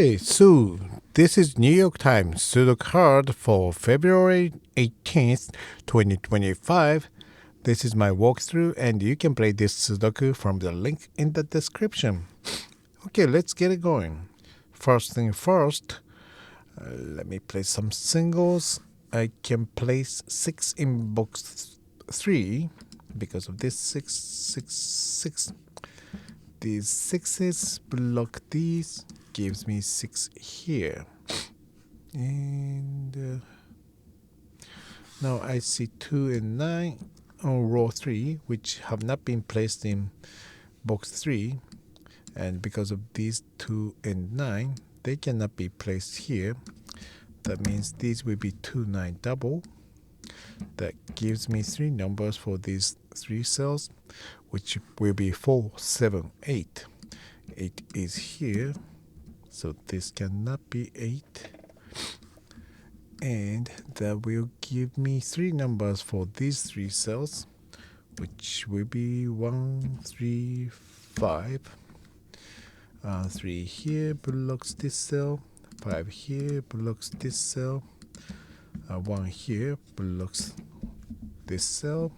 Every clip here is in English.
Hey, so this is New York Times Sudoku Hard for February 18th, 2025. This is my walkthrough, and you can play this Sudoku from the link in the description. Okay, let's get it going. First thing first, let me place some singles. I can place 6 in box 3 because of this 6, 6, 6. These 6s block these, gives me 6 here. And now I see 2 and 9 on row 3, which have not been placed in box 3. And because of these 2 and 9, they cannot be placed here. That means these will be 2, 9 double. That gives me 3 numbers for these 3 cells, which will be 4, 7, 8. 8 is here, so this cannot be 8. And that will give me 3 numbers for these 3 cells, which will be 1, 3, 5. 3 here blocks this cell, 5 here blocks this cell, 1 here blocks this cell.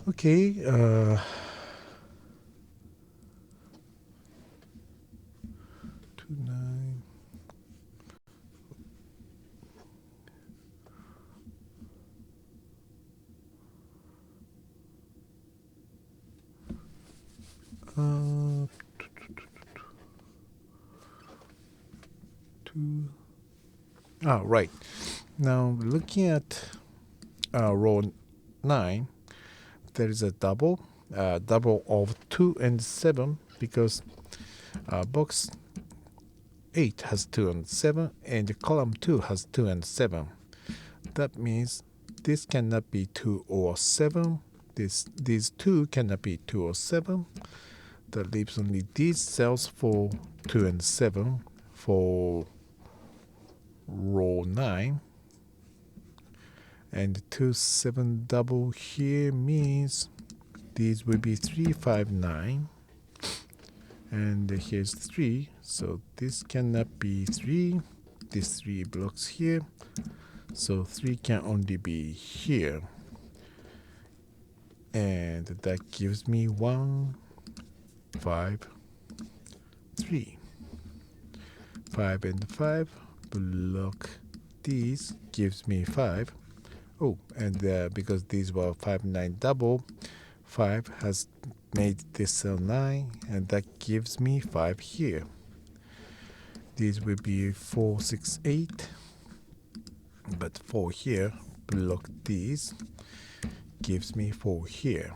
Okay, 2, 9. Right. Now looking at row 9, there is a double of 2 and 7 because box 8 has 2 and 7 and column 2 has 2 and 7. That means this cannot be 2 or 7. These 2 cannot be 2 or 7. That leaves only these cells for 2 and 7 for row 9. And 2, 7 double here means these will be 3, 5, 9. And here's 3, so this cannot be 3. This 3 blocks here, so 3 can only be here. And that gives me 1, 5, 3. 5 and 5 block these, gives me 5. Oh, and because these were 5, 9 double, 5 has made this cell 9, and that gives me 5 here. These will be 4, 6, 8, but 4 here block these, gives me 4 here.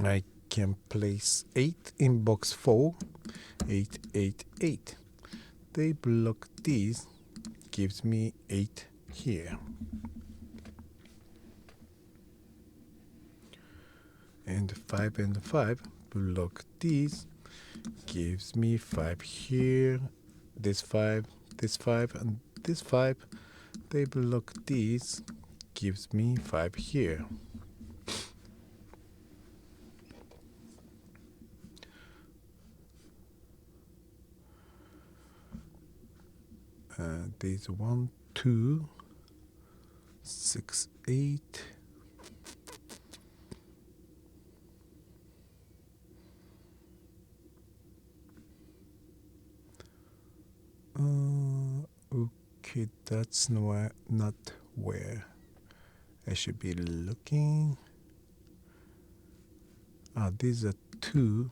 I can place 8 in box 4, 8, 8, 8. They block these, gives me 8 here. And 5 and 5 block these, gives me 5 here. This 5, and this 5, they block these, gives me 5 here. These 1, 2, 6, 8. Okay, that's not where I should be looking. These are 2,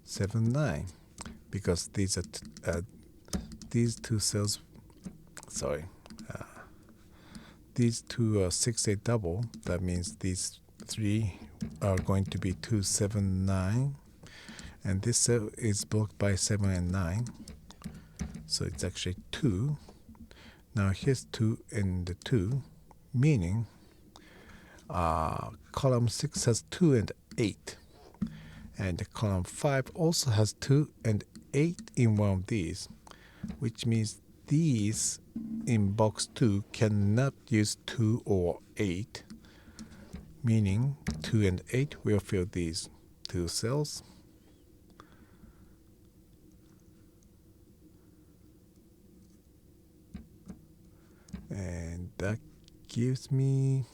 7, 9, because these are these 2 cells. Sorry, these 2 are 6, 8 double. That means these 3 are going to be 2, 7, 9, and this cell is blocked by 7 and 9. So it's actually 2. Now here's 2 and 2, meaning column 6 has 2 and 8. And column 5 also has 2 and 8 in one of these, which means these in box 2 cannot use 2 or 8, meaning 2 and 8 will fill these two cells. And that gives me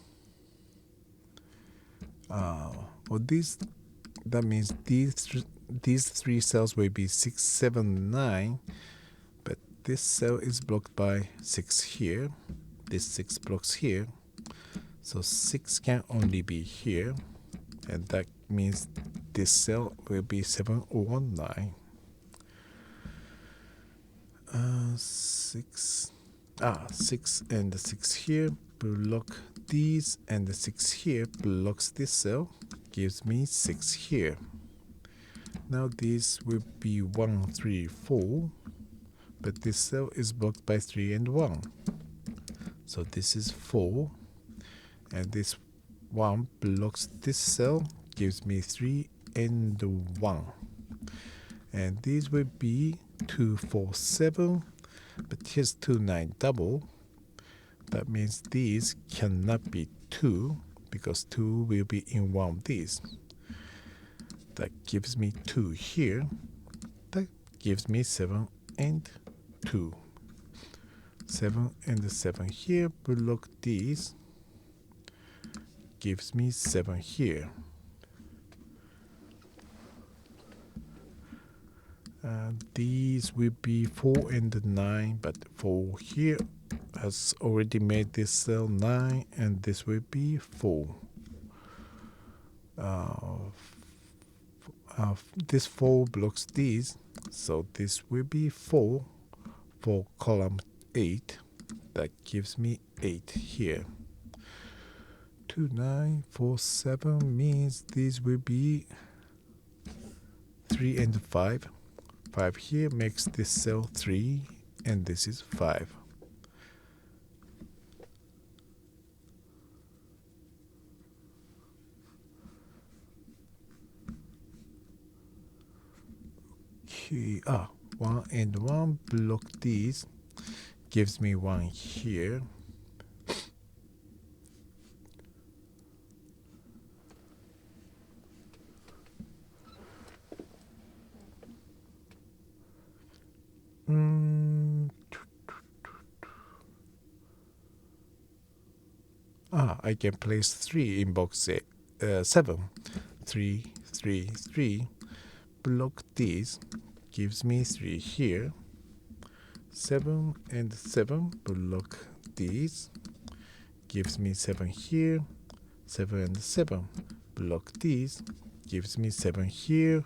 that means these three cells will be 6, 7, 9, but this cell is blocked by 6 here. This 6 blocks here, so 6 can only be here, and that means this cell will be 7 or 9. 6 and the 6 here block these, and the 6 here blocks this cell, gives me 6 here. Now this will be 1, 3, 4, but this cell is blocked by 3 and 1. So this is 4, and this 1 blocks this cell, gives me 3 and 1. And these will be 2, 4, 7, but here's 2, 9 double. That means these cannot be 2, because 2 will be in one of these. That gives me 2 here. That gives me 7 and 2. 7 and 7 here, block these, gives me 7 here. These will be 4 and 9, but 4 here has already made this cell 9, and this will be 4. This 4 blocks these, so this will be 4 for column 8. That gives me 8 here. 2, 9, 4, 7 means these will be 3 and 5. 5 here makes this cell 3, and this is 5. Okay, 1 and 1 block these, gives me 1 here. I can place 3 in box 7. 3, 3, 3. Block these, gives me 3 here. 7 and 7 block these, gives me 7 here. 7 and 7 block these, gives me 7 here,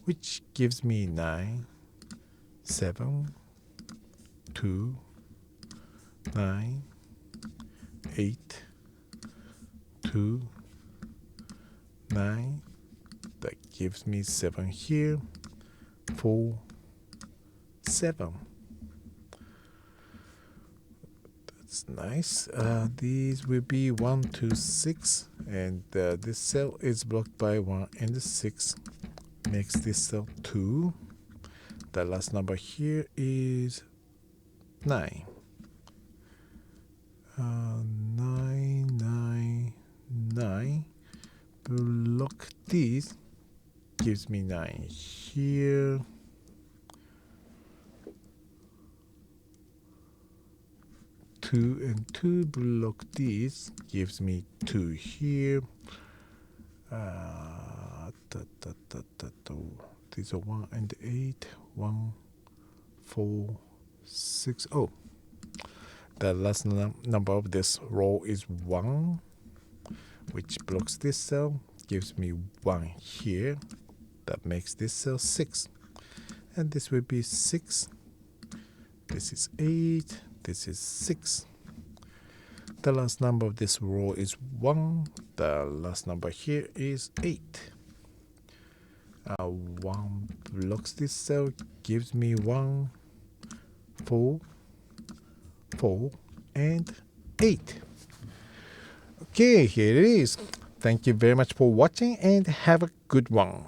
which gives me 9, 7, 2, 9, 8, 2, 9. That gives me 7 here, 4, 7. That's nice. These will be 1, 2, 6, and this cell is blocked by 1 and 6. Makes this cell 2. The last number here is 9. 9, 9, 9. Block these, gives me 9 here. 2 and 2 block these, gives me 2 here. These are 1 and 8. 1, 4, 6. Oh, the last number of this row is 1, which blocks this cell, gives me 1 here. That makes this cell 6. And this will be 6. This is 8. This is 6. The last number of this row is 1. The last number here is 8. 1 blocks this cell, gives me 1, 4, 4, and 8. Okay, here it is. Thank you very much for watching, and have a good one.